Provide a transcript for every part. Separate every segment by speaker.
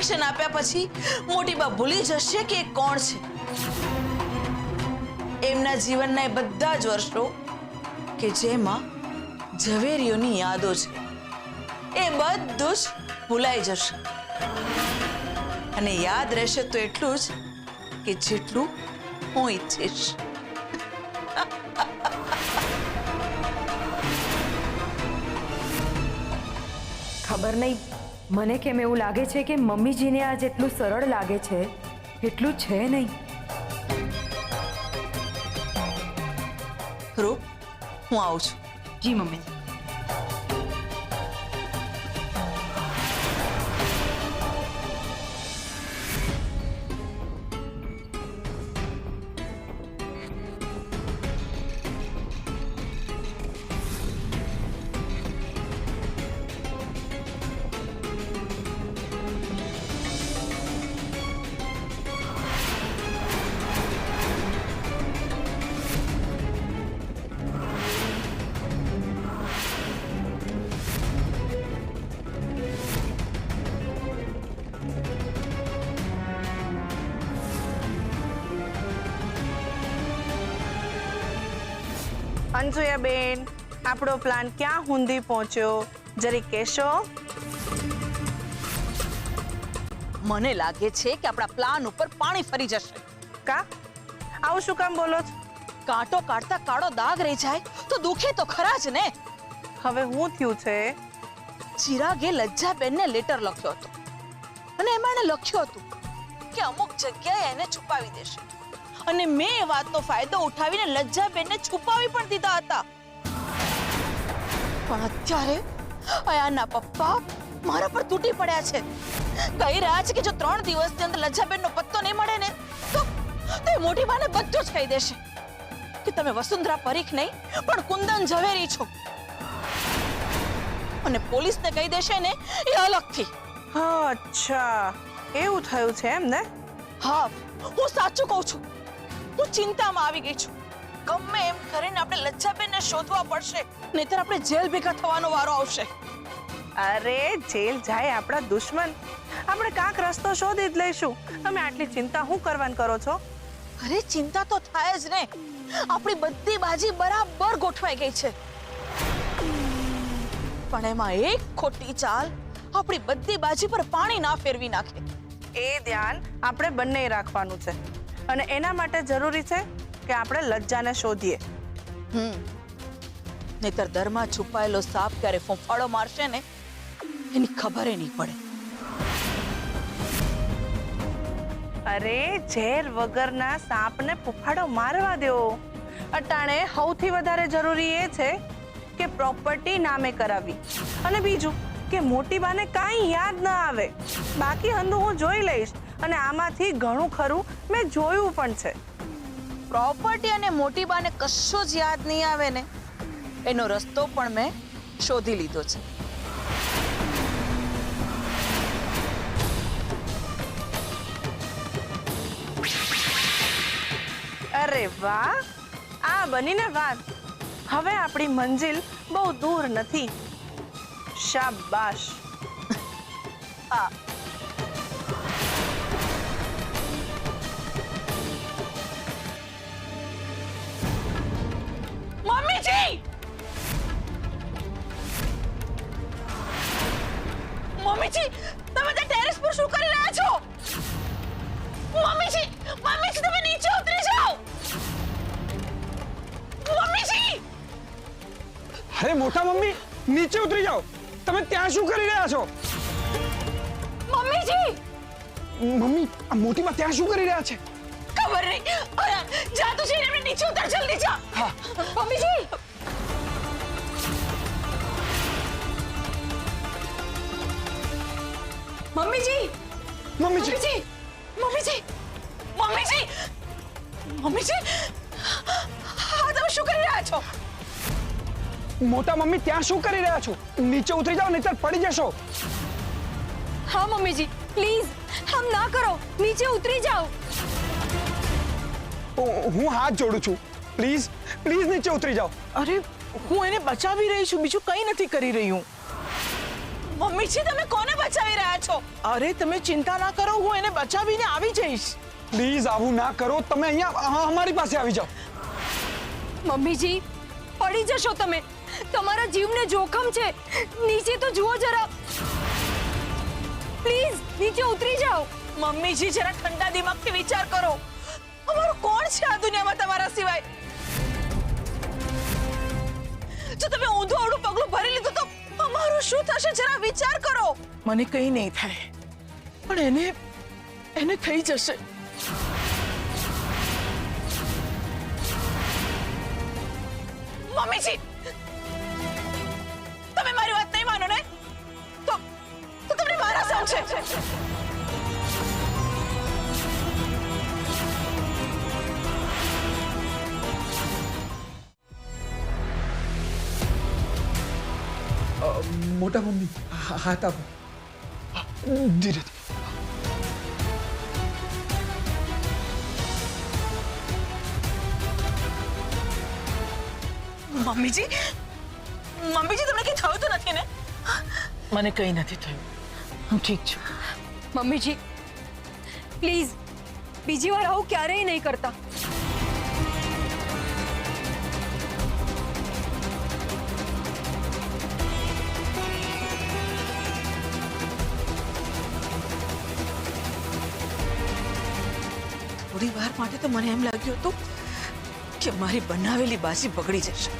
Speaker 1: Injection આપ્યા પછી મોટી બા ભૂલી જશે કે એ કોણ છે. એમના જીવનના એ બધા જ વર્ષો કે જેમાં ઝવેરીઓની યાદો છે એ બધું જ ભૂલાઈ જશે અને યાદ રહેશે તો એટલું જ કે જેટલું હું ઈચ્છીશ.
Speaker 2: ખબર નહીં, મને કેમ એવું લાગે છે કે મમ્મીજીને આ જેટલું સરળ લાગે છે એટલું છે નહીં.
Speaker 1: રૂપ, હું આવું છું.
Speaker 2: જી મમ્મી.
Speaker 3: અંજુયા બેન, આપણો પ્લાન ક્યાં સુધી પહોંચ્યો જરી કહેશો?
Speaker 1: મને લાગે છે કે આપણા પ્લાન ઉપર પાણી ફરી જશે.
Speaker 3: કા આવું શું કામ બોલો છો?
Speaker 1: કાંટો કાઢતા કાળો દાગ રહી જાય તો દુખે તો ખરા જ ને.
Speaker 3: હવે હું થયું છે?
Speaker 1: ચિરાગે લજ્જાબેનને લેટર લખ્યો હતો અને એમાં એને લખ્યું હતું કે અમુક જગ્યાએ એને છુપાવી દેશે અને મેં એ વાતનો ફાયદો ઉઠાવીને લજ્જાબેનને છુપાવી પણ દીધા હતા. પણ અત્યારે અયાના પપ્પા મારા પર તૂટી પડ્યા છે. કહી રહ્યા છે કે જો 3 દિવસની અંદર લજ્જાબેનનો પત્તો નહીં મળે ને તો એ મોટી બાને બધું જ કહી દેશે કે તમે વસુંધરા પરીખ નહીં પણ કુંદન ઝવેરી છો અને પોલીસને કહી દેશે ને એ અલગથી.
Speaker 3: અચ્છા, એવું થયું છે એમ ને?
Speaker 1: હા, હું સાચું કહું છું. હું ચિંતામાં આવી ગઈ છું. ગમે એમ કરીને આપણે લજ્જાબેનને શોધવા પડશે, નહીતર આપણે જેલ ભેગા થવાનો વારો આવશે.
Speaker 3: અરે જેલ જાય આપણા દુશ્મન, આપણે કાંક રસ્તો શોધી જ લઈશું. તમે આટલી ચિંતા શું કરવાનું કરો છો?
Speaker 1: અરે ચિંતા તો થાય જ ને. આપણી બધી બાજી બરાબર ગોઠવાઈ ગઈ છે પણ એમાં એક ખોટી ચાલ આપણી બધી બાજી પર પાણી ના ફેરવી નાખે.
Speaker 3: એ ધ્યાન આપણે બંને રાખવાનું છે અને એના માટે જરૂરી છે કે આપણે લજ્જાને શોધીએ.
Speaker 1: નહીતર દરમાં છુપાયેલો સાપ ક્યારે ફૂંફાળો મારશે ને એની ખબર નહીં પડે.
Speaker 3: અરે ઝેર વગરના સાપને ફૂફાડો મારવા દો. અટાણે સૌથી વધારે જરૂરી એ છે કે પ્રોપર્ટી નામે કરાવી અને બીજું કે મોટી બાને કાંઈ યાદ ના આવે. બાકી હંધું હું જોઈ લઈશ અને આમાંથી ઘણું ખરું મેં જોયું પણ છે.
Speaker 1: પ્રોપર્ટી અને મોટી બાને કશું જ યાદ નહીં આવે ને એનો રસ્તો પણ મેં શોધી લીધો છે.
Speaker 3: અરે વાહ, આ બનીને વાત. હવે આપણી મંજિલ બહુ દૂર નથી. શાબાશ.
Speaker 1: હા, મમ્મીજી! મમ્મીજી, તમે ત્યાં ટેરેસ પર શું કરી રહ્યા છો? મમ્મીજી, મમ્મીજી તમે નીચે ઉતરી જાઓ. મમ્મીજી!
Speaker 4: અરે મોટા મમ્મી, નીચે ઉતરી જાઓ. તમે ત્યાં શું કરી રહ્યા છો?
Speaker 1: મમ્મીજી!
Speaker 4: મમ્મી, આ મોટી બા ત્યાં શું કરી રહ્યા છે?
Speaker 1: ખબર નહીં. અરે જા તું જઈને એમને નીચે ઉતાર, જલ્દી જા.
Speaker 4: હા.
Speaker 1: મમ્મીજી! મમ્મીજી!
Speaker 4: મમ્મીજી!
Speaker 1: મમ્મીજી! મમ્મીજી! મમ્મીજી! હા, તમે શું કરી રહ્યા છો?
Speaker 4: મોટા મમ્મી ત્યાં શું કરી રહ્યા છો? નીચે ઉતરી જાઓ નહીતર પડી જશો.
Speaker 2: हाँ मम्मी जी, प्लीज हम ना करो, नीचे उतरी जाओ.
Speaker 4: હું હાથ જોડું છું. પ્લીઝ પ્લીઝ નીચે ઉતરી જાઓ.
Speaker 5: અરે હું એને બચાવી રહી છું, બીજું કંઈ નથી કરી રહી હું.
Speaker 1: મમ્મીજી તમે કોને બચાવી રહ્યા છો?
Speaker 3: અરે તમે ચિંતા ના કરો, હું એને બચાવીને આવી જઈશ.
Speaker 4: પ્લીઝ આવું ના કરો. તમે અહીંયા અમારી પાસે આવી જાઓ.
Speaker 2: મમ્મીજી પડી જશો તમે, તમારા જીવને જોખમ છે. નીચે તો જુઓ જરા, પ્લીઝ નીચે ઉતરી જાઓ.
Speaker 1: મમ્મીજી જરા ઠંડા દિમાગથી વિચાર કરો. અમારું કોણ છે આ દુનિયામાં તમારા સિવાય? જો તમે ઊંધું આવડું પગલું ભરી લીધું તો અમારું શું થશે? જરા વિચાર કરો.
Speaker 3: મને કંઈ નહીં થાય, પણ એને થઈ જશે.
Speaker 1: મમ્મીજી તમે મારી વાત નહીં માનો ને તો તમને મારા સામ છે.
Speaker 4: મોટા મમ્મી હાથ આપો. ધીરેથી.
Speaker 1: મમ્મીજી મમ્મીજી તમને કઈ થયું તો નથી ને?
Speaker 3: મને કંઈ નથી થયું, હું ઠીક છું.
Speaker 2: મમ્મીજી પ્લીઝ બીજી વાર આવું ક્યારેય નહીં કરતા.
Speaker 1: થોડી વાર માટે તો મને એમ લાગ્યું હતું કે મારી બનાવેલી બાજી બગડી જશે.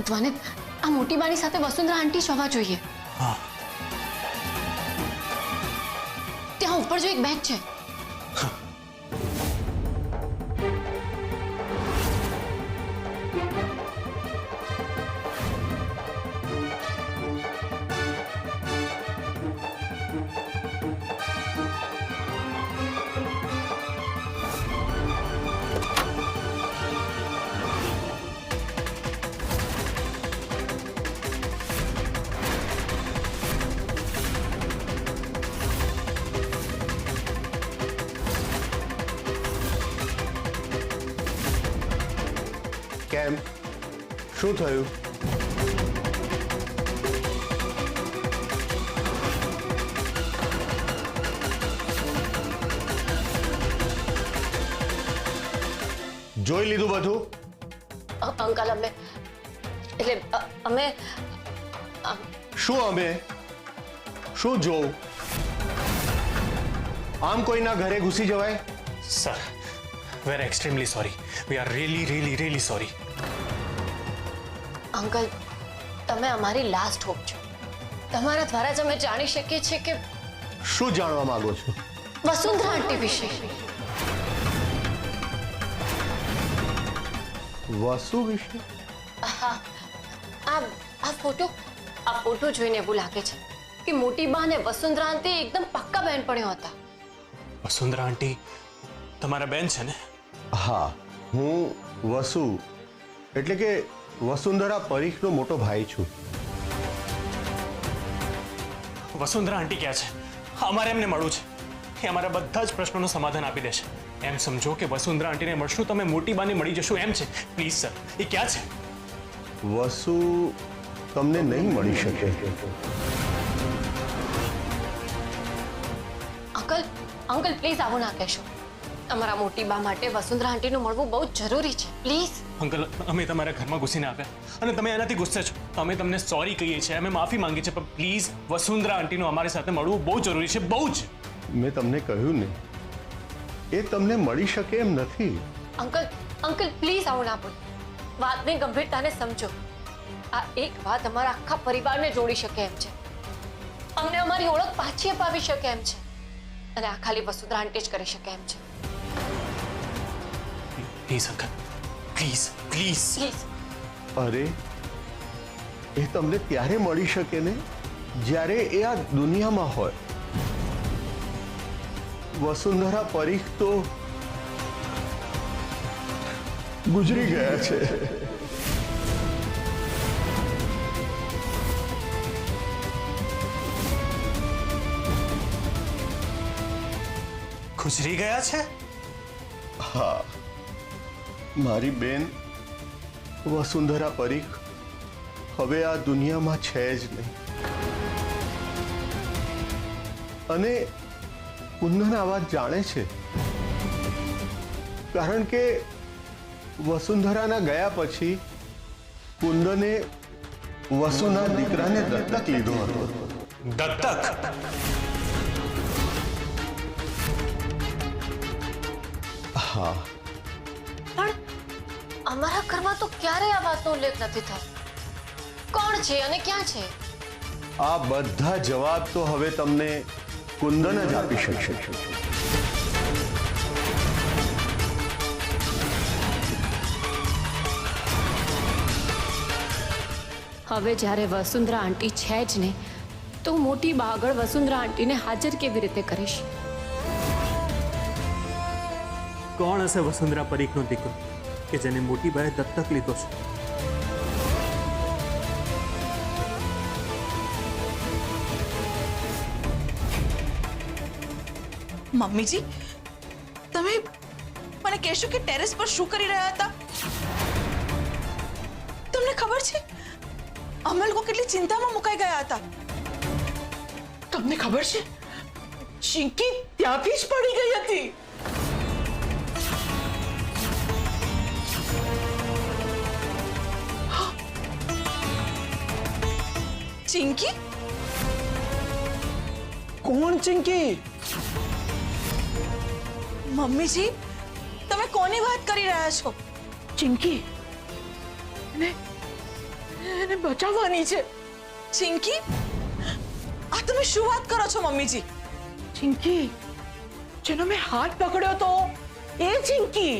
Speaker 5: ધ્વનિત, આ મોટી બાની સાથે વસુંધરા આંટી જ હોવા જોઈએ. ત્યાં ઉપર જો એક બેગ છે.
Speaker 6: કેમ? શું થયું? જોઈ લીધું બધું?
Speaker 5: અંકલ અમે
Speaker 6: શું અમે? શું જોઉં? આમ કોઈના ઘરે ઘૂસી જવાય?
Speaker 7: Sir, we're extremely sorry. We are really sorry.
Speaker 5: Uncle, તમે અમારી લાસ્ટ હોપ છો. તમારા દ્વારા જ અમે જાણી શકીએ છીએ કે
Speaker 6: શું જાણવા માંગો છો?
Speaker 5: વસુંધરા આંટી વિશે.
Speaker 6: વસુ વિશે?
Speaker 5: આ ફોટો જોઈને એવું લાગે છે કે મોટી બા અને વસુંધરા આંટી એકદમ પક્કા બહેનપણીઓ હતા.
Speaker 7: વસુંધરા આંટી તમારા બેન છે ને?
Speaker 6: હા, હું વસુ એટલે કે વસુંધરા પરીખનો મોટો ભાઈ છું.
Speaker 7: વસુંધરા આંટી ક્યાં છે? અમારે એમને મળવું છે. એ અમારા બધા જ પ્રશ્નોનું સમાધાન આપી દેશે. એમ સમજો કે વસુંધરા આંટીને મળશું, તમે મોટી બાને મળી જશું એમ છે. પ્લીઝ સર, એ ક્યાં છે?
Speaker 6: વસુ તમને નહીં મળી શકે.
Speaker 5: અંકલ પ્લીઝ આવું ના કહેશો. અમારા મોટી બા માટે વસુંધરા આંટીનું મળવું બહુ જ જરૂરી છે. પ્લીઝ
Speaker 7: અંકલ, અમે તમારા ઘરમાં ઘૂસીને આવ્યા અને તમે એનાથી ગુસ્સે છો. અમે તમને સોરી કહીએ છીએ, અમે માફી માંગીએ છીએ, પણ પ્લીઝ વસુંધરા આંટીનું અમારી સાથે મળવું બહુ જરૂરી છે, બહુ જ.
Speaker 6: મેં તમને કહ્યું ને, એ તમને મળી શકે એમ નથી.
Speaker 5: અંકલ અંકલ પ્લીઝ આવું ના બોલો. વાતની ગંભીરતાને સમજો. આ એક વાત અમારા આખા પરિવારને જોડી શકે એમ છે. અમને અમારી ઓળખ પાછી અપાવી શકે એમ છે. અને આ ખાલી વસુંધરા આંટી જ કરી શકે એમ છે.
Speaker 7: Please uncle, please please.
Speaker 5: Please.
Speaker 6: અરે, એ તમને ત્યારે મળી શકે ને જ્યારે એ આ દુનિયામાં હોય. વસુંધરા પરીખ તો ગુજરી ગયા છે.
Speaker 7: ગુજરી ગયા છે?
Speaker 6: હા, મારી બેન વસુંધરા પરીખ હવે આ દુનિયામાં છે જ નહીં. અને કુંદન આ વાત જાણે છે, કારણ કે વસુંધરાના ગયા પછી કુંદને વસુના દીકરાને દત્તક લીધો હતો.
Speaker 7: દત્તક?
Speaker 6: હા,
Speaker 5: પણ અમારા ઘરમાં તો ક્યારેય આ વાતનો ઉલ્લેખ નથી થયો. કોણ છે અને ક્યાં છે?
Speaker 6: આ બધા જવાબ તો હવે તમને કુંદન જ આપી શકશે.
Speaker 5: હવે જ્યારે વસુંધરા આંટી છે જ ને, તો મોટી બા આગળ વસુંધરા આંટીને હાજર કેવી રીતે કરીશ?
Speaker 7: કોણ હશે વસુંધરા પરીખનો દીકરો કે જેને મોટી બાએ દત્તક લીધો છે?
Speaker 1: મમ્મીજી, તમે મને કહેશો કે ટેરેસ પર શું કરી રહ્યા હતા? તમને ખબર છે અમે લોકો કેટલી ચિંતામાં મુકાઈ ગયા હતા. તમને ખબર છે ચિંકી ત્યાંથી જ પડી ગઈ હતી. ચિંકી?
Speaker 4: કોણ ચિંકી?
Speaker 1: મમ્મીજી, તમે કોની વાત કરી રહ્યા છો? ચિંકી એને બચાવવાની છે. ચિંકી? આ તમે શું વાત કરો છો મમ્મીજી? ચિંકી જેનો મેં હાથ પકડ્યો તો એ ચિંકી.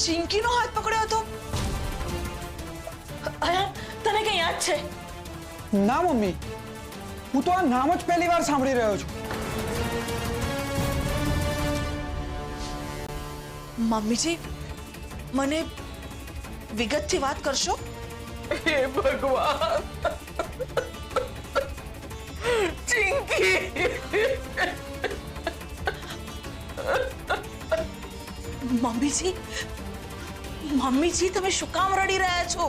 Speaker 1: ચિંકીનો હાથ પકડ્યો હતો? તને કઈ યાદ છે?
Speaker 4: ના મમ્મી, હું તો આ નામ જ પહેલી વાર સાંભળી રહ્યો છું.
Speaker 1: મમ્મીજી, મને વિગતથી વાત કરશો?
Speaker 3: હે ભગવાન, ચિંકી!
Speaker 1: મમ્મીજી, મમ્મીજી, તમે શું કામ રડી રહ્યા છો?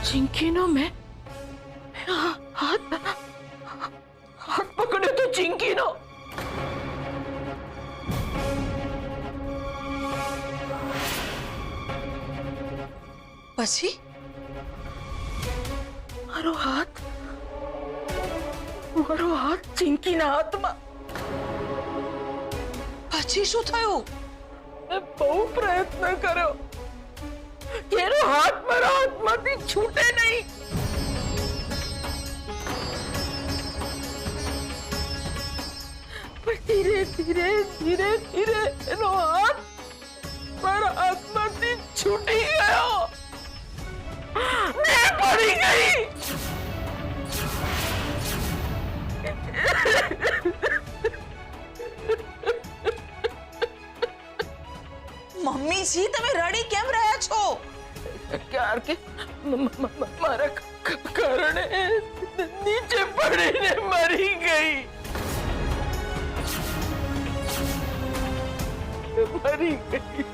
Speaker 1: ચિંકીનો મેં હાથ પકડ્યો તો ચિંકીનો. પછી મારો હાથ ચિંકીના હાથમાં. પછી શું થયું? મેં બહુ પ્રયત્ન કર્યો કે એનો હાથ મારા હાથમાંથી છૂટે નહીં. પણ ધીરે ધીરે ધીરે ધીરે એનો હાથ મારા હાથમાંથી છૂટી ગયો ને પડી ગઈ. મમ્મીજી, તમે રડી કેમ રહ્યા છો? કારણ કે મારા કારણે નીચે પડીને મરી ગઈ. મરી ગઈ.